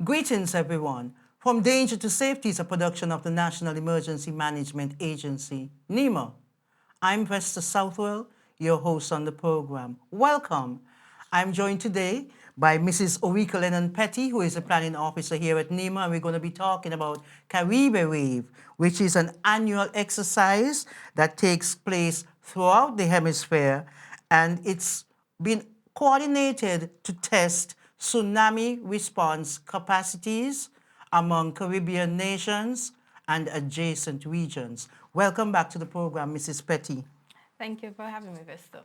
Greetings, everyone. From Danger to Safety is a production of the National Emergency Management Agency, NEMA. I'm Vesta Southwell, your host on the program. Welcome. I'm joined today by Mrs. Oureika Lennon-Petty, who is a planning officer here at NEMA, and we're going to be talking about Caribe Wave, which is an annual exercise that takes place throughout the hemisphere, and it's been coordinated to test tsunami response capacities among Caribbean nations and adjacent regions. Welcome back to the program, Mrs. Petty. Thank you for having me, Vesta.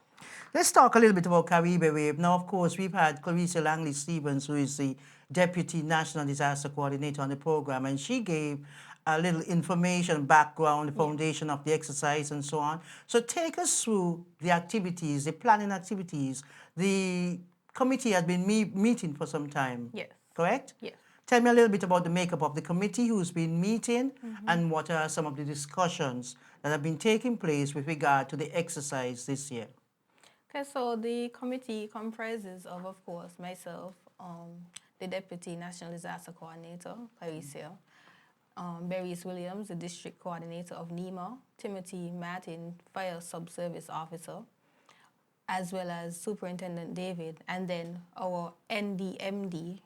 Let's talk a little bit about Caribe Wave. Now, of course, we've had Clarissa Langley-Stevens, who is the Deputy National Disaster Coordinator on the program, and she gave a little information, background, the foundation of the exercise, and so on. So take us through the activities, the planning activities. The committee has been meeting for some time, Yes. correct? Yes. Tell me a little bit about the makeup of the committee, who's been meeting, and what are some of the discussions that have been taking place with regard to the exercise this year. Okay, so the committee comprises of course, myself, the Deputy National Disaster Coordinator, Clarissa, Berries Williams, the District Coordinator of NEMA, Timothy Martin, Fire Subservice Officer, as well as Superintendent David, and then our NDMD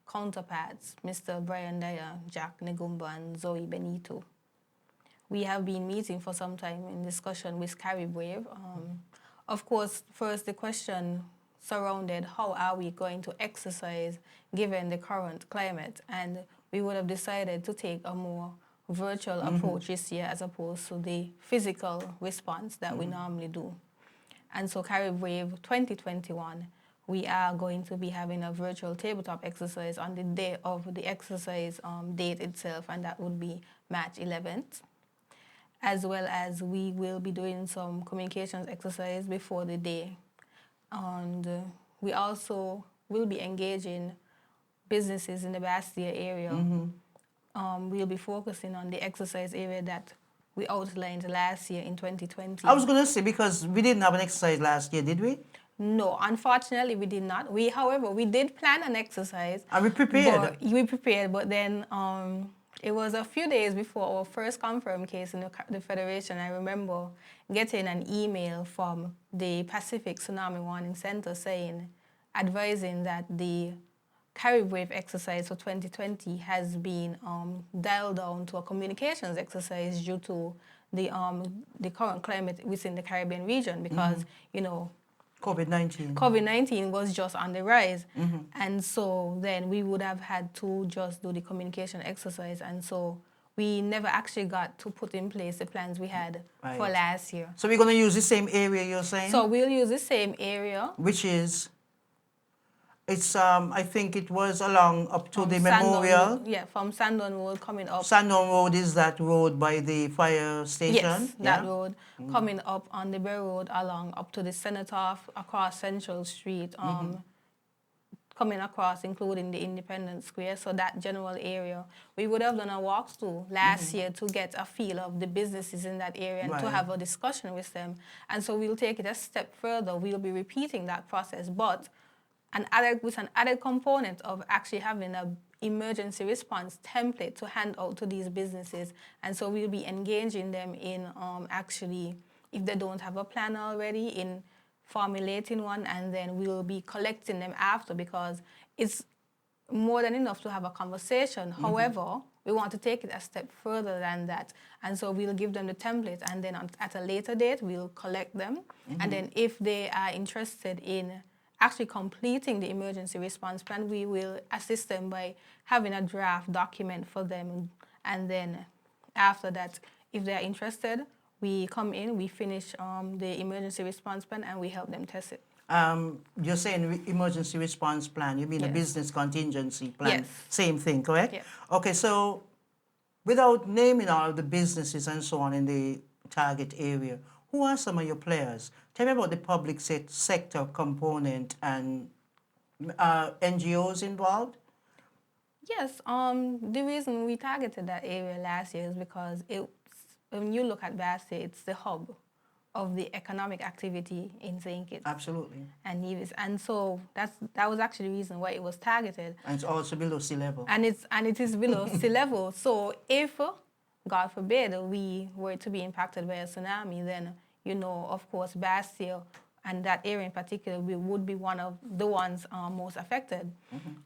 counterparts, Mr. Brian Dyer, Jack Negumba, and Zoe Benito. We have been meeting for some time in discussion with Caribe Wave. Of course, first the question surrounded how are we going to exercise given the current climate, and we would have decided to take a more virtual approach this year as opposed to the physical response that we normally do. And so Caribe Wave 2021, we are going to be having a virtual tabletop exercise on the day of the exercise date itself, and that would be March 11th. As well as we will be doing some communications exercise before the day. And we also will be engaging businesses in the Bastia area. We'll be focusing on the exercise area that we outlined last year in 2020. I was going to say, because we didn't have an exercise last year, did we? No, unfortunately, we did not. However, we did plan an exercise. And we prepared. We prepared, but then it was a few days before our first confirmed case in the Federation. I remember getting an email from the Pacific Tsunami Warning Center advising that the Caribe Wave exercise for 2020 has been dialed down to a communications exercise due to the current climate within the Caribbean region because, you know, COVID-19 was just on the rise. And so then we would have had to just do the communication exercise. And so we never actually got to put in place the plans we had for last year. So we're going to use the same area, you're saying? So we'll use the same area. Which is? It's, I think it was along up to the Sandon memorial. Road, yeah, from Sandon Road coming up. Sandon Road is that road by the fire station? Yes, that road. Coming up on the Bay Road along up to the Senator, across Central Street, coming across, including the Independence Square, so that general area. We would have done a walkthrough last year to get a feel of the businesses in that area and to have a discussion with them. And so we'll take it a step further. We'll be repeating that process, but with an added component of actually having an emergency response template to hand out to these businesses. And so we'll be engaging them in actually, if they don't have a plan already, in formulating one, and then we'll be collecting them after because it's more than enough to have a conversation. However, we want to take it a step further than that. And so we'll give them the template, and then at a later date, we'll collect them. And then if they are interested in actually completing the emergency response plan, we will assist them by having a draft document for them. And then after that, if they're interested, we come in, we finish the emergency response plan, and we help them test it. You're saying emergency response plan, you mean a business contingency plan? Yes. Same thing, correct? Yes. Okay, so without naming all the businesses and so on in the target area, who are some of your players? Tell me about the public sector component and NGOs involved. Yes, the reason we targeted that area last year is because when you look at Vesta, it's the hub of the economic activity in St. Kitts Absolutely. and Nevis. And so that was actually the reason why it was targeted. And it's also below sea level. And it is below sea level. So if, God forbid, we were to be impacted by a tsunami, then, you know, of course, Bastille and that area in particular would be one of the ones most affected.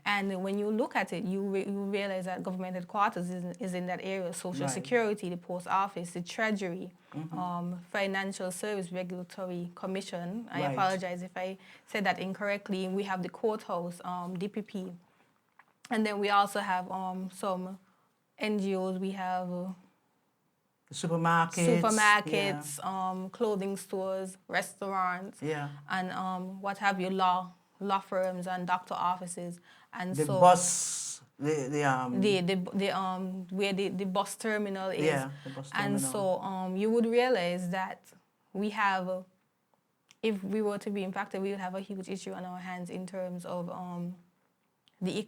And when you look at it, you realize that government headquarters is in that area, Social Security, the Post Office, the Treasury, Financial Service Regulatory Commission. I apologize if I said that incorrectly. We have the courthouse, DPP. And then we also have some NGOs. We have supermarkets, clothing stores, restaurants, and what have you, law firms and doctor offices, and the so bus, where the bus terminal is, the bus terminal. And so you would realize that we have, if we were to be impacted, we would have a huge issue on our hands in terms of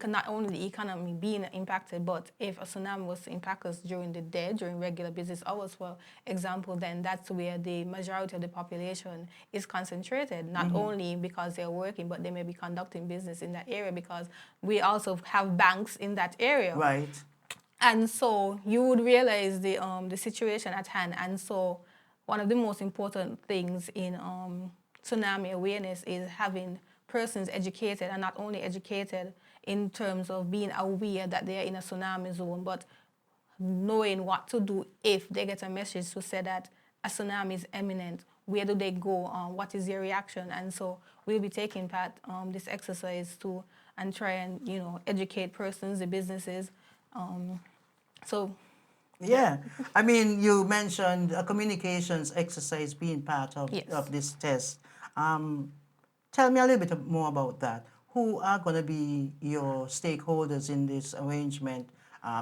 not only the economy being impacted, but if a tsunami was to impact us during the day, during regular business hours, for example, then that's where the majority of the population is concentrated, not only because they're working, but they may be conducting business in that area, because we also have banks in that area. Right. And so you would realize the situation at hand. And so one of the most important things in tsunami awareness is having persons educated, and not only educated in terms of being aware that they are in a tsunami zone, but knowing what to do if they get a message to say that a tsunami is imminent. Where do they go? What is their reaction? And so we'll be taking part this exercise to and try and, you know, educate persons, the businesses. Yeah, I mean, you mentioned a communications exercise being part of this test. Tell me a little bit more about that. Who are going to be your stakeholders in this arrangement?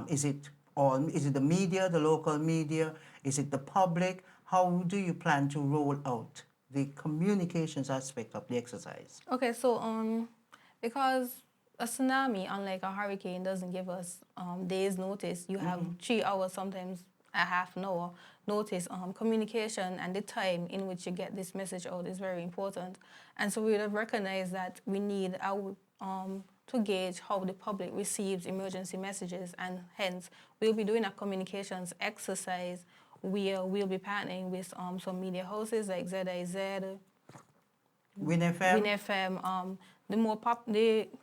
Is it the media, the local media? Is it the public? How do you plan to roll out the communications aspect of the exercise? Okay, so because a tsunami, unlike a hurricane, doesn't give us days notice. You have 3 hours, sometimes a half an hour notice. Communication and the time in which you get this message out is very important. And so we would have recognized that we need to gauge how the public receives emergency messages, and hence we'll be doing a communications exercise where we'll be partnering with some media houses like ZIZ, WinFM,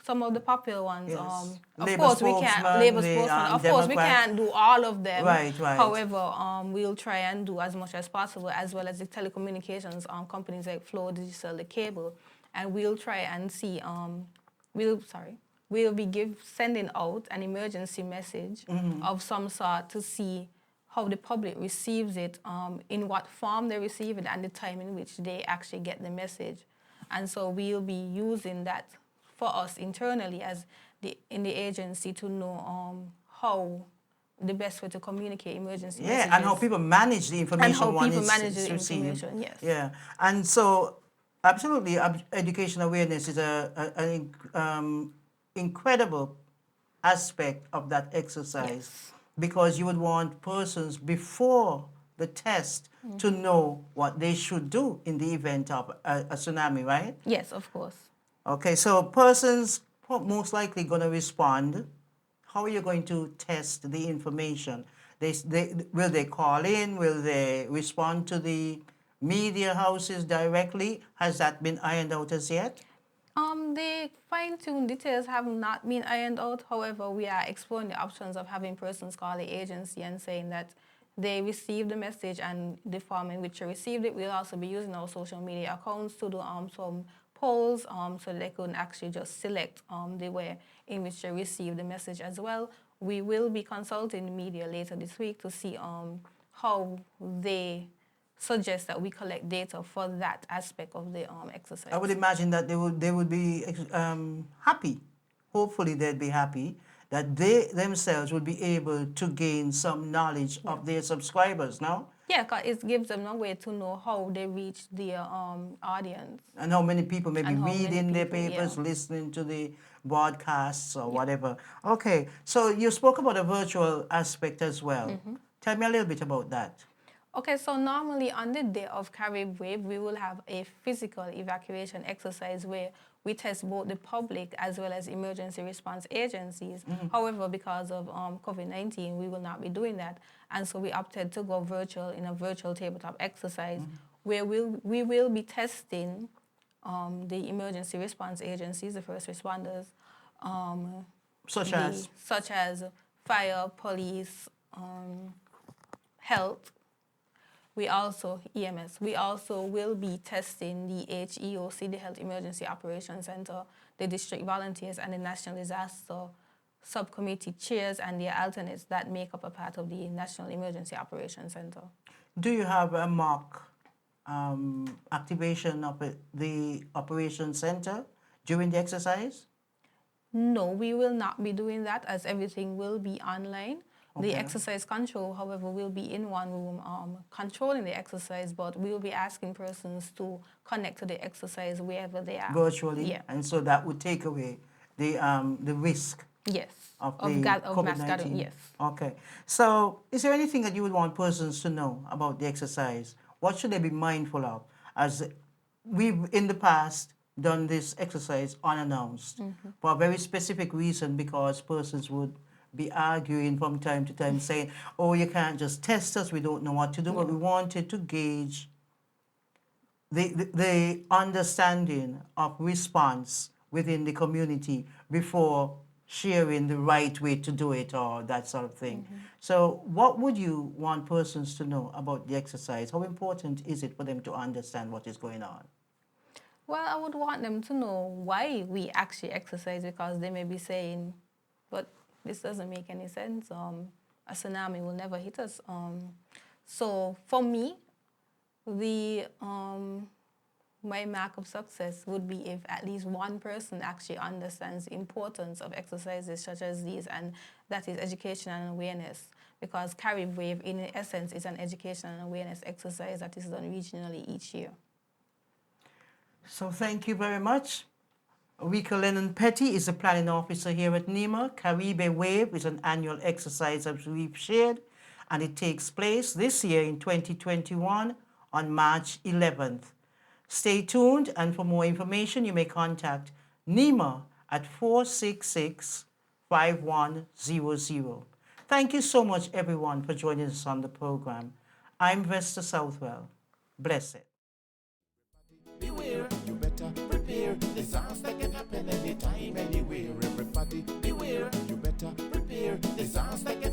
some of the popular ones. Of course we can't. Labor spokesman. Of course we can't do all of them. Right. However, we'll try and do as much as possible, as well as the telecommunications companies like Flow Digital, the cable, and we'll try and see. We'll be sending out an emergency message of some sort to see how the public receives it, in what form they receive it, and the time in which they actually get the message. And so we'll be using that for us internally in the agency to know how the best way to communicate emergency messages. Yeah, and how people manage the information. And how people manage the information, yes. Yeah, and so absolutely, education awareness is an incredible aspect of that exercise, because you would want persons before the test to know what they should do in the event of a tsunami, right? Yes, of course. Okay, so persons most likely going to respond. How are you going to test the information? Will they call in? Will they respond to the media houses directly? Has that been ironed out as yet? The fine-tuned details have not been ironed out. However, we are exploring the options of having persons call the agency and saying that they received the message and the form in which they received it. We'll also be using our social media accounts to do some polls so that they can actually just select the way in which they received the message as well. We will be consulting the media later this week to see how they suggest that we collect data for that aspect of the exercise. I would imagine that they would be happy. Hopefully they'd be happy that they themselves would be able to gain some knowledge of their subscribers, no? Yeah, because it gives them a way to know how they reach their audience. And how many people may be reading their papers, listening to the broadcasts or whatever. Okay, so you spoke about a virtual aspect as well. Tell me a little bit about that. Okay, so normally on the day of Caribe Wave, we will have a physical evacuation exercise where we test both the public as well as emergency response agencies. However, because of COVID-19, we will not be doing that. And so we opted to go virtual in a virtual tabletop exercise where we will be testing the emergency response agencies, the first responders, Such such as fire, police, health. We also, EMS, we also will be testing the HEOC, the Health Emergency Operations Center, the district volunteers, and the National Disaster Subcommittee chairs and their alternates that make up a part of the National Emergency Operations Center. Do you have a mock activation of the Operations Center during the exercise? No, we will not be doing that as everything will be online. Okay. The exercise control, however, will be in one room controlling the exercise, but we will be asking persons to connect to the exercise wherever they are. Virtually? Yeah. And so that would take away the risk Yes. of mass COVID-19? gathering, yes. Okay. So is there anything that you would want persons to know about the exercise? What should they be mindful of? As we've in the past done this exercise unannounced for a very specific reason, because persons would be arguing from time to time saying, oh, you can't just test us, we don't know what to do. But we wanted to gauge the understanding of response within the community before sharing the right way to do it or that sort of thing. So what would you want persons to know about the exercise? How important is it for them to understand what is going on? Well, I would want them to know why we actually exercise, because they may be saying, but this doesn't make any sense. A tsunami will never hit us. So for me, the my mark of success would be if at least one person actually understands the importance of exercises such as these, and that is education and awareness. Because Caribe Wave, in essence, is an education and awareness exercise that is done regionally each year. So thank you very much. Oureika Lennon-Petty is the planning officer here at NEMA. Caribe Wave is an annual exercise as we've shared, and it takes place this year in 2021 on March 11th. Stay tuned, and for more information, you may contact NEMA at 466-5100. Thank you so much, everyone, for joining us on the program. I'm Vesta Southwell. Bless it. Beware, you better prepare. Disaster can happen anytime, anywhere. Everybody beware, you better prepare. Disaster can